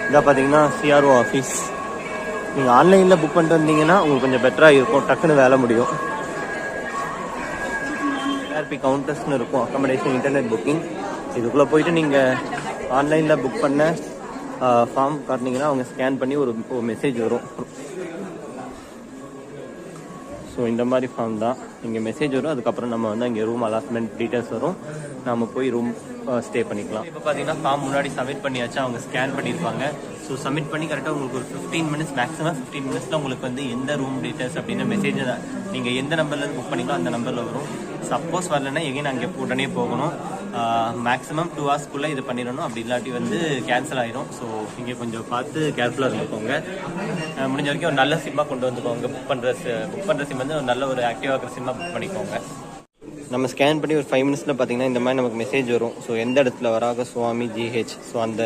இதாக பார்த்தீங்கன்னா CRO office. நீங்கள் ஆன்லைனில் புக் பண்ணிட்டு வந்தீங்கன்னா உங்களுக்கு கொஞ்சம் பெட்டராக இருக்கும், டக்குன்னு வேலை முடியும். ஏஆர்பி கவுண்டர்ஸ்னு இருக்கும், அக்காமடேஷன் இன்டர்நெட் புக்கிங். இதுக்குள்ளே போயிட்டு நீங்கள் ஆன்லைனில் புக் பண்ண ஃபார்ம் காட்டினீங்கன்னா அவங்க ஸ்கேன் பண்ணி ஒரு மெசேஜ் வரும். ஸோ இந்த மாதிரி ஃபார்ம் தான் இங்கே மெசேஜ் வரும். அதுக்கப்புறம் நம்ம வந்து அங்கே ரூம் அலாட்மெண்ட் டீட்டெயில்ஸ் வரும், நம்ம போய் ரூம் ஸ்டே பண்ணிக்கலாம். இப்போ பார்த்தீங்கன்னா ஃபார்ம் முன்னாடி சப்மிட் பண்ணியாச்சு, அவங்க ஸ்கேன் பண்ணியிருப்பாங்க. ஸோ சப்மிட் பண்ணி கரெக்டாக உங்களுக்கு ஒரு 15 மினிட்ஸ், மேக்ஸிமம் 15 மினிட்ஸில் உங்களுக்கு வந்து எந்த ரூம் டீட்டெயில்ஸ் அப்படின்னு மெசேஜ் நீங்கள் எந்த நம்பர்லேருந்து புக் பண்ணிங்களோ அந்த நம்பரில் வரும். சப்போஸ் வரலன்னா எகைன் அங்கே உடனே போகணும். மேக்ஸிமம் 2 ஹவர்ஸ்க்குள்ளே இது பண்ணிடணும், அப்படி இல்லாட்டி வந்து கேன்சல் ஆகிடும். ஸோ இங்கே கொஞ்சம் பார்த்து கேர்ஃபுல்லாக இருந்துக்கோங்க. முடிஞ்ச வரைக்கும் ஒரு நல்ல சிம்மாக கொண்டு வந்துக்கோங்க. புக் பண்ணுற சிம் வந்து ஒரு நல்ல ஒரு ஆக்டிவாக இருக்கிற சிம்மாக புக் பண்ணிக்கோங்க. நம்ம ஸ்கேன் பண்ணி ஒரு 5 மினிட்ஸில் பார்த்தீங்கன்னா இந்த மாதிரி நமக்கு மெசேஜ் வரும். ஸோ எந்த இடத்துல வராக சுவாமி GH, ஸோ அந்த